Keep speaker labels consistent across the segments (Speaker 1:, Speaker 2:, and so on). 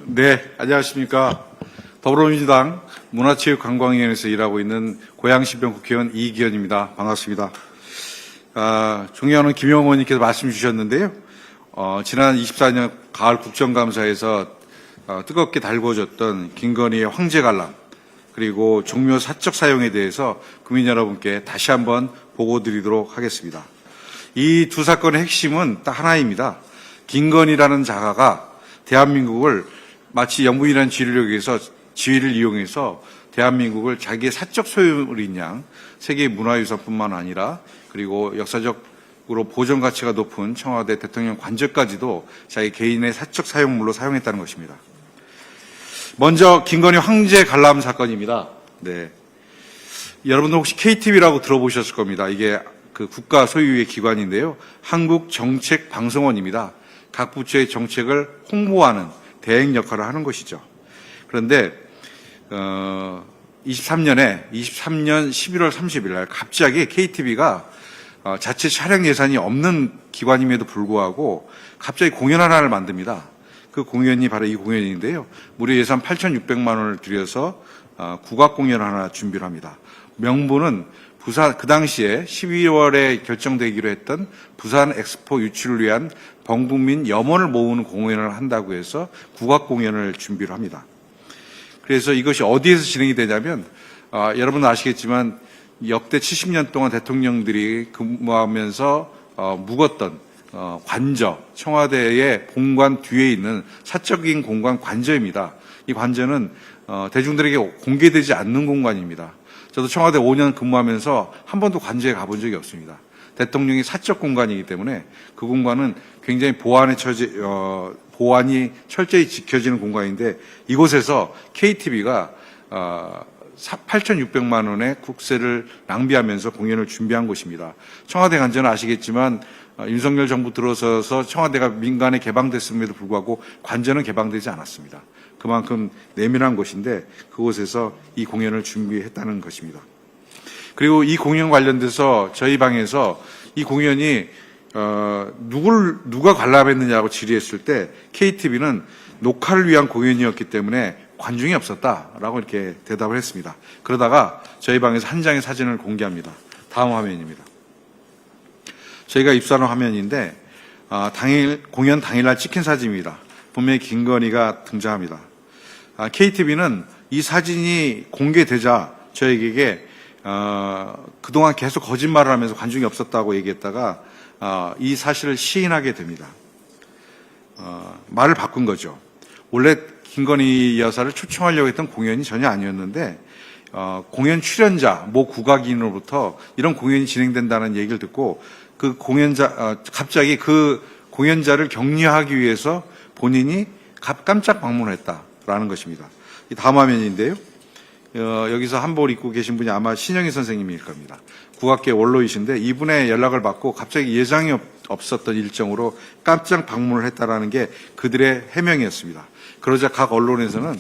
Speaker 1: 네, 안녕하십니까. 더불어민주당 문화체육관광위원회에서 일하고 있는 고양시병 국회의원 이기현입니다. 반갑습니다. 존경하는 김영호 의원님께서 말씀 주셨는데요. 지난 24년 가을 국정감사에서 뜨겁게 달궈졌던 김건희의 황제 관람 그리고 종묘 사적 사용에 대해서 국민 여러분께 다시 한번 보고드리도록 하겠습니다. 이 두 사건의 핵심은 딱 하나입니다. 김건희라는 자가가 대한민국을 마치 영부인이라는 지위를 이용해서 대한민국을 자기의 사적 소유물인 양 세계 문화유산뿐만 아니라 그리고 역사적으로 보존 가치가 높은 청와대 대통령 관저까지도 자기 개인의 사적 사용물로 사용했다는 것입니다. 먼저 김건희 황제 관람 사건입니다. 네. 여러분들 혹시 KTV라고 들어보셨을 겁니다. 이게 그 국가 소유의 기관인데요. 한국정책방송원입니다. 각 부처의 정책을 홍보하는 대행 역할을 하는 것이죠. 그런데 23년 11월 30일 날 갑자기 KTV가 자체 촬영 예산이 없는 기관임에도 불구하고 갑자기 공연 하나를 만듭니다. 그 공연이 바로 이 공연인데요. 무려 예산 8,600만 원을 들여서 국악 공연 하나 준비를 합니다. 명분은 부산 그 당시에 12월에 결정되기로 했던 부산 엑스포 유치를 위한 범국민 염원을 모으는 공연을 한다고 해서 국악 공연을 준비를 합니다. 그래서 이것이 어디에서 진행이 되냐면 여러분 아시겠지만 역대 70년 동안 대통령들이 근무하면서 묵었던 관저, 청와대의 본관 뒤에 있는 사적인 공간 관저입니다. 이 관저는 대중들에게 공개되지 않는 공간입니다. 저도 청와대 5년 근무하면서 한 번도 관저에 가본 적이 없습니다. 대통령이 사적 공간이기 때문에 그 공간은 굉장히 보안이 철저히 지켜지는 공간인데 이곳에서 KTV가 8,600만 원의 국세를 낭비하면서 공연을 준비한 곳입니다. 청와대 관저는 아시겠지만 윤석열 정부 들어서서 청와대가 민간에 개방됐음에도 불구하고 관저는 개방되지 않았습니다. 그만큼 내밀한 곳인데 그곳에서 이 공연을 준비했다는 것입니다. 그리고 이 공연 관련돼서 저희 방에서 이 공연이 누가 관람했느냐고 질의했을 때 KTV는 녹화를 위한 공연이었기 때문에 관중이 없었다라고 이렇게 대답을 했습니다. 그러다가 저희 방에서 한 장의 사진을 공개합니다. 다음 화면입니다. 저희가 입수하는 화면인데 공연 당일날 찍힌 사진입니다. 분명히 김건희가 등장합니다. KTV는 이 사진이 공개되자 저에게 그동안 계속 거짓말을 하면서 관중이 없었다고 얘기했다가 이 사실을 시인하게 됩니다. 말을 바꾼 거죠. 원래 김건희 여사를 초청하려고 했던 공연이 전혀 아니었는데 공연 출연자 모 국악인으로부터 이런 공연이 진행된다는 얘기를 듣고 그 갑자기 그 공연자를 격려하기 위해서 본인이 깜짝 방문을 했다라는 것입니다. 이 다음 화면인데요. 여기서 한복을 입고 계신 분이 아마 신영희 선생님일 겁니다. 국악계 원로이신데 이분의 연락을 받고 갑자기 예정이 없었던 일정으로 깜짝 방문을 했다라는 게 그들의 해명이었습니다. 그러자 각 언론에서는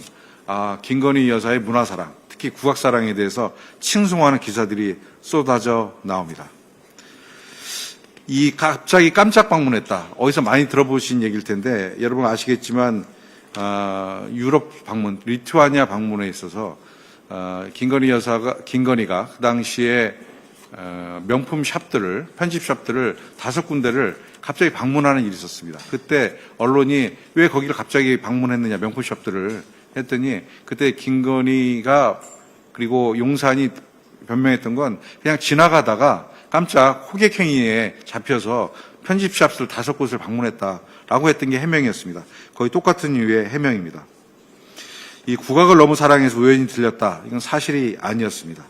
Speaker 1: 김건희 여사의 문화사랑, 특히 국악사랑에 대해서 칭송하는 기사들이 쏟아져 나옵니다. 이 갑자기 깜짝 방문했다. 어디서 많이 들어보신 얘기일 텐데 여러분 아시겠지만 유럽 방문, 리투아니아 방문에 있어서 김건희가 그 당시에 명품 샵들을 편집 샵들을 5군데를 갑자기 방문하는 일이 있었습니다. 그때 언론이 왜 거기를 갑자기 방문했느냐 명품 샵들을 했더니 그때 김건희가 그리고 용산이 변명했던 건 그냥 지나가다가 깜짝 호객행위에 잡혀서 편집샵을 5곳을 방문했다라고 했던 게 해명이었습니다. 거의 똑같은 이유의 해명입니다. 이 국악을 너무 사랑해서 우연히 들렸다. 이건 사실이 아니었습니다.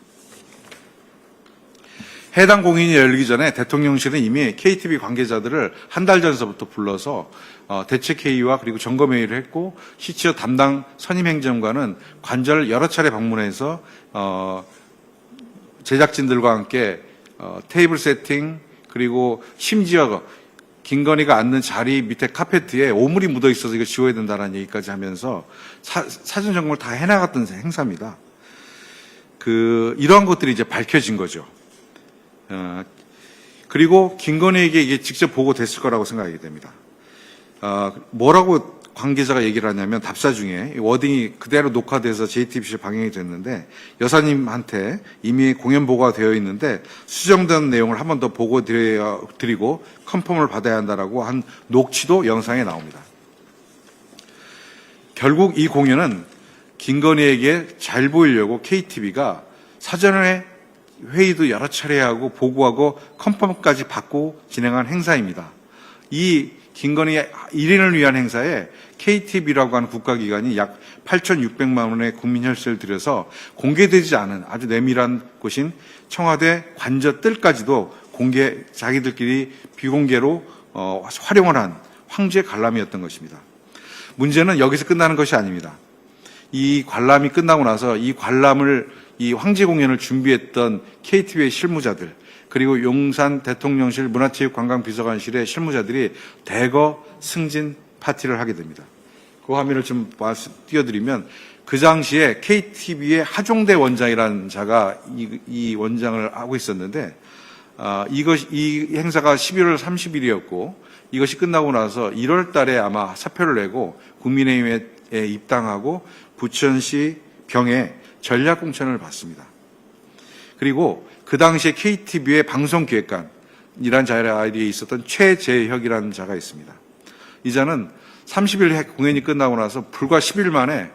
Speaker 1: 해당 공연이 열리기 전에 대통령실은 이미 KTV 관계자들을 한 달 전서부터 불러서 대책회의와 그리고 점검회의를 했고 시치어 담당 선임행정관은 관저를 여러 차례 방문해서 제작진들과 함께 테이블 세팅 그리고 심지어 김건희가 앉는 자리 밑에 카페트에 오물이 묻어 있어서 이거 지워야 된다는 얘기까지 하면서 사전 점검을 다 해나갔던 행사입니다. 이러한 것들이 이제 밝혀진 거죠. 그리고 김건희에게 이게 직접 보고됐을 거라고 생각하게 됩니다. 뭐라고 관계자가 얘기를 하냐면 답사 중에 워딩이 그대로 녹화돼서 JTBC에 방영이 됐는데 여사님한테 이미 공연 보고가 되어 있는데 수정된 내용을 한 번 더 보고 드리고 컨펌을 받아야 한다라고 한 녹취도 영상에 나옵니다. 결국 이 공연은 김건희에게 잘 보이려고 KTV가 사전에 회의도 여러 차례 하고 보고하고 컨펌까지 받고 진행한 행사입니다. 이 김건희 1인을 위한 행사에 KTV라고 하는 국가기관이 약 8,600만 원의 국민 혈세를 들여서 공개되지 않은 아주 내밀한 곳인 청와대 관저뜰까지도 자기들끼리 비공개로 활용을 한 황제 관람이었던 것입니다. 문제는 여기서 끝나는 것이 아닙니다. 이 관람이 끝나고 나서 이 황제 공연을 준비했던 KTV의 실무자들, 그리고 용산 대통령실 문화체육관광비서관실의 실무자들이 대거 승진 파티를 하게 됩니다. 그 화면을 좀 띄워드리면 그 당시에 KTV의 하종대 원장이라는 자가 이 원장을 하고 있었는데 이 행사가 11월 30일이었고 이것이 끝나고 나서 1월 달에 아마 사표를 내고 국민의힘에 입당하고 부천시 병에 전략공천을 받습니다. 그리고 그 당시에 KTV의 방송기획관이라는 자리에 있었던 최재혁이라는 자가 있습니다. 이 자는 30일 공연이 끝나고 나서 불과 10일 만에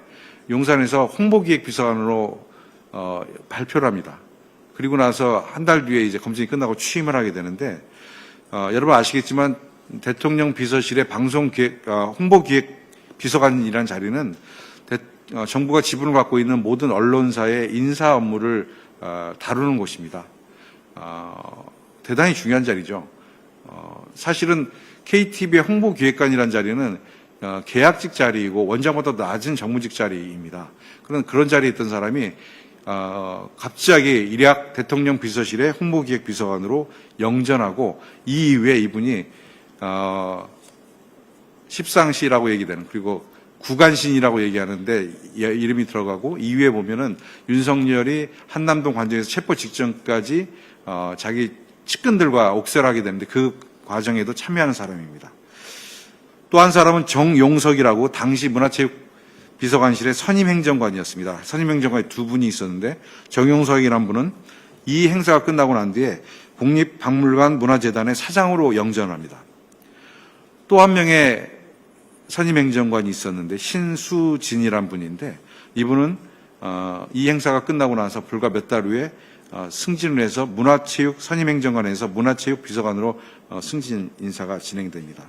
Speaker 1: 용산에서 홍보기획비서관으로 발표를 합니다. 그리고 나서 한 달 뒤에 이제 검증이 끝나고 취임을 하게 되는데 여러분 아시겠지만 대통령 비서실의 홍보기획비서관이라는 자리는 정부가 지분을 갖고 있는 모든 언론사의 인사 업무를 다루는 곳입니다. 대단히 중요한 자리죠. 사실은 KTV의 홍보기획관이라는 자리는 계약직 자리이고 원장보다 낮은 정무직 자리입니다. 그런 자리에 있던 사람이 갑자기 일약 대통령 비서실의 홍보기획비서관으로 영전하고 이 이후에 이분이 십상시라고 얘기되는, 그리고 구간신이라고 얘기하는데 이름이 들어가고 이후에 보면은 윤석열이 한남동 관저에서 체포 직전까지 자기 측근들과 옥살하게 되는데 그 과정에도 참여하는 사람입니다. 또 한 사람은 정용석이라고 당시 문화체육비서관실의 선임행정관이었습니다. 선임행정관이 두 분이 있었는데 정용석이라는 분은 이 행사가 끝나고 난 뒤에 국립박물관 문화재단의 사장으로 영전합니다. 또 한 명의 선임행정관이 있었는데 신수진이란 분인데 이분은 이 행사가 끝나고 나서 불과 몇 달 후에 승진을 해서 문화체육 선임행정관에서 문화체육비서관으로 승진 인사가 진행됩니다.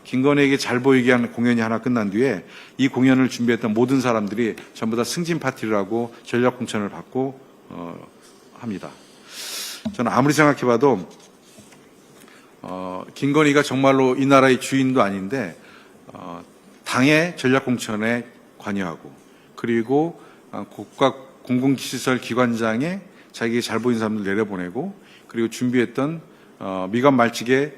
Speaker 1: 김건희에게 잘 보이게 하는 공연이 하나 끝난 뒤에 이 공연을 준비했던 모든 사람들이 전부 다 승진 파티를 하고 전략 공천을 받고 합니다. 저는 아무리 생각해봐도 김건희가 정말로 이 나라의 주인도 아닌데 당의 전략 공천에 관여하고 그리고 국가 공공시설 기관장에 자기가 잘 보이는 사람들 내려보내고 그리고 준비했던 미관 말직의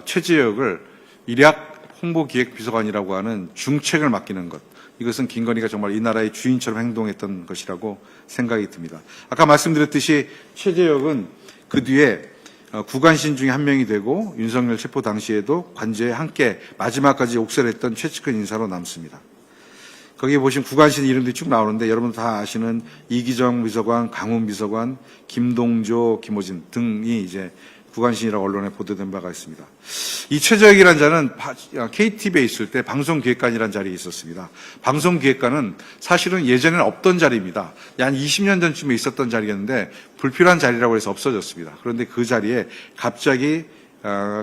Speaker 1: 최재혁을 일약 홍보기획비서관이라고 하는 중책을 맡기는 것, 이것은 김건희가 정말 이 나라의 주인처럼 행동했던 것이라고 생각이 듭니다. 아까 말씀드렸듯이 최재혁은 그 뒤에 구간신 중에 한 명이 되고 윤석열 체포 당시에도 관저에 함께 마지막까지 옥살했던 최측근 인사로 남습니다. 거기에 보시면 구간신 이름들이 쭉 나오는데 여러분 다 아시는 이기정 비서관, 강훈 비서관, 김동조, 김호진 등이 이제 구간신이라고 언론에 보도된 바가 있습니다. 이 최재혁이라는 자는 KTV에 있을 때 방송기획관이라는 자리에 있었습니다. 방송기획관은 사실은 예전에는 없던 자리입니다. 한 20년 전쯤에 있었던 자리였는데 불필요한 자리라고 해서 없어졌습니다. 그런데 그 자리에 갑자기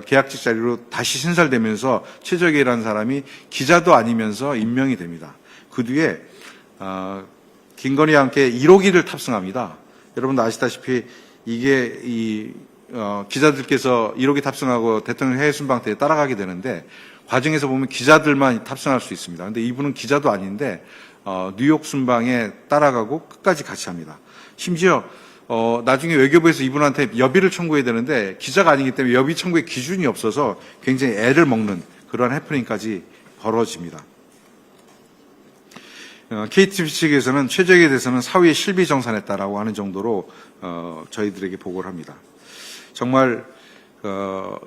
Speaker 1: 계약직 자리로 다시 신설되면서 최재혁이라는 사람이 기자도 아니면서 임명이 됩니다. 그 뒤에 김건희와 함께 1호기를 탑승합니다. 여러분도 아시다시피 이게 기자들께서 1호기 탑승하고 대통령 해외 순방 때 따라가게 되는데 과정에서 보면 기자들만 탑승할 수 있습니다. 그런데 이분은 기자도 아닌데 뉴욕 순방에 따라가고 끝까지 같이 합니다. 심지어 나중에 외교부에서 이분한테 여비를 청구해야 되는데 기자가 아니기 때문에 여비 청구의 기준이 없어서 굉장히 애를 먹는 그러한 해프닝까지 벌어집니다. KTV 측에서는 최재혁에 대해서는 사후에 실비정산했다라고 하는 정도로 저희들에게 보고를 합니다. 정말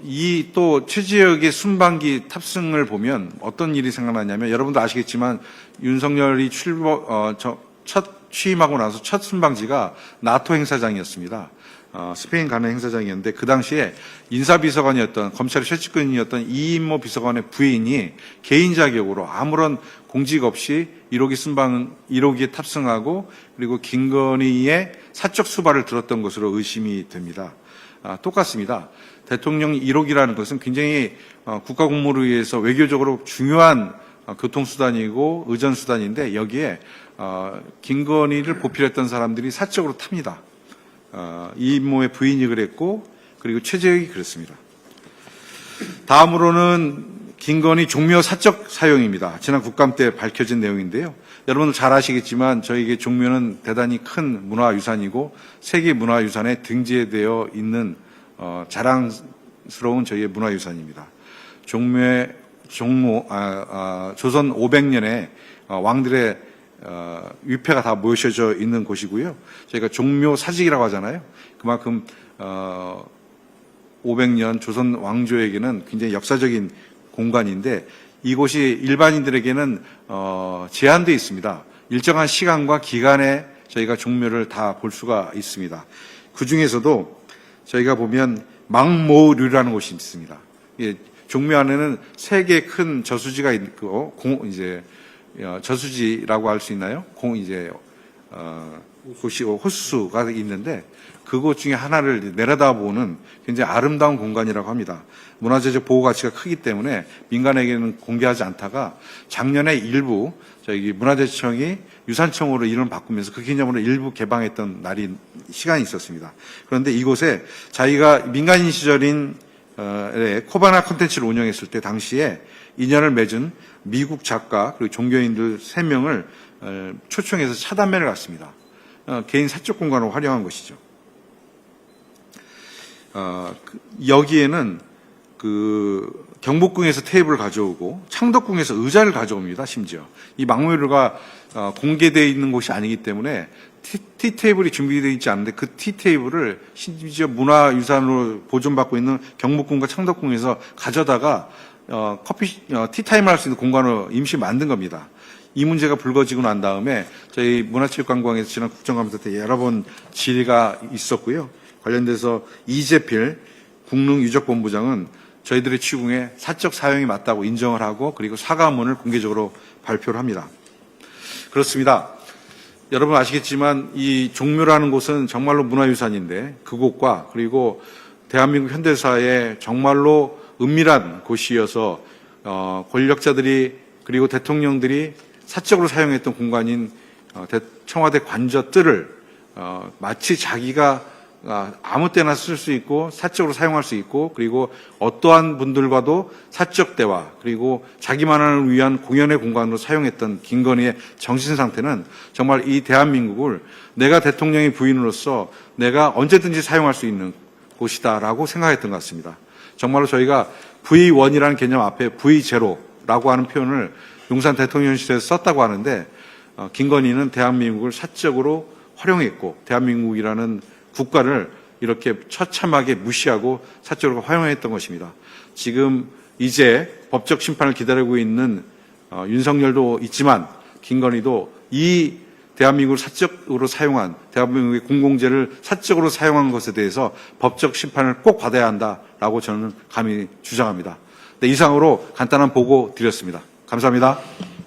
Speaker 1: 이 또 최지혁의 순방기 탑승을 보면 어떤 일이 생각나냐면, 여러분도 아시겠지만 윤석열이 첫 취임하고 나서 첫 순방지가 나토 행사장이었습니다. 스페인 가는 행사장이었는데, 그 당시에 인사비서관이었던, 검찰의 최측근이었던 이인모 비서관의 부인이 개인 자격으로 아무런 공직 없이 1호기에 탑승하고, 그리고 김건희의 사적 수발을 들었던 것으로 의심이 됩니다. 똑같습니다. 대통령 1호기라는 것은 굉장히 국가공무를 위해서 외교적으로 중요한 교통수단이고 의전수단인데, 여기에 김건희를 보필했던 사람들이 사적으로 탑니다. 이인모의 부인이 그랬고, 그리고 최재혁이 그랬습니다. 다음으로는 김건희 종묘 사적 사용입니다. 지난 국감 때 밝혀진 내용인데요. 여러분들 잘 아시겠지만 저에게 종묘는 대단히 큰 문화유산이고 세계문화유산에 등재되어 있는 자랑스러운 저희의 문화유산입니다. 조선 500년에 왕들의 위패가 다 모셔져 있는 곳이고요. 저희가 종묘 사직이라고 하잖아요. 그만큼 500년 조선 왕조에게는 굉장히 역사적인 공간인데, 이곳이 일반인들에게는 제한되어 있습니다. 일정한 시간과 기간에 저희가 종묘를 다 볼 수가 있습니다. 그 중에서도 저희가 보면 망모류라는 곳이 있습니다. 종묘 안에는 3개 큰 저수지가 있고, 저수지라고 할 수 있나요? 곳이 호수가 있는데, 그곳 중에 하나를 내려다보는 굉장히 아름다운 공간이라고 합니다. 문화재적 보호 가치가 크기 때문에 민간에게는 공개하지 않다가 작년에 일부 저희 문화재청이 유산청으로 이름을 바꾸면서 그 기념으로 일부 개방했던 시간이 있었습니다. 그런데 이곳에 자기가 민간인 시절인 코바나 콘텐츠를 운영했을 때 당시에 인연을 맺은 미국 작가 그리고 종교인들 3명을 초청해서 차단면을 갔습니다. 개인 사적 공간으로 활용한 것이죠. 여기에는 경복궁에서 테이블을 가져오고 창덕궁에서 의자를 가져옵니다. 심지어 이 망묘류가 공개되어 있는 곳이 아니기 때문에 티테이블이 준비되어 있지 않은데, 그 티테이블을 심지어 문화유산으로 보존받고 있는 경복궁과 창덕궁에서 가져다가 티타임을 할 수 있는 공간으로 임시 만든 겁니다. 이 문제가 불거지고 난 다음에 저희 문화체육관광에서 지난 국정감사 때 여러 번 질의가 있었고요. 관련돼서 이재필 국능유적본부장은 저희들의 취궁에 사적 사용이 맞다고 인정을 하고, 그리고 사과문을 공개적으로 발표를 합니다. 그렇습니다. 여러분 아시겠지만 이 종묘라는 곳은 정말로 문화유산인데, 그곳과 그리고 대한민국 현대사에 정말로 은밀한 곳이어서 권력자들이 그리고 대통령들이 사적으로 사용했던 공간인 청와대 관저뜰을 마치 자기가 아무 때나 쓸 수 있고 사적으로 사용할 수 있고, 그리고 어떠한 분들과도 사적 대화 그리고 자기만을 위한 공연의 공간으로 사용했던 김건희의 정신 상태는 정말 이 대한민국을 내가 대통령의 부인으로서 내가 언제든지 사용할 수 있는 곳이다라고 생각했던 것 같습니다. 정말로 저희가 V1이라는 개념 앞에 V0라고 하는 표현을 용산 대통령실에서 썼다고 하는데, 김건희는 대한민국을 사적으로 활용했고 대한민국이라는 국가를 이렇게 처참하게 무시하고 사적으로 활용했던 것입니다. 지금 이제 법적 심판을 기다리고 있는 윤석열도 있지만 김건희도 이 대한민국을 사적으로 사용한, 대한민국의 공공재를 사적으로 사용한 것에 대해서 법적 심판을 꼭 받아야 한다라고 저는 감히 주장합니다. 네, 이상으로 간단한 보고 드렸습니다. 감사합니다.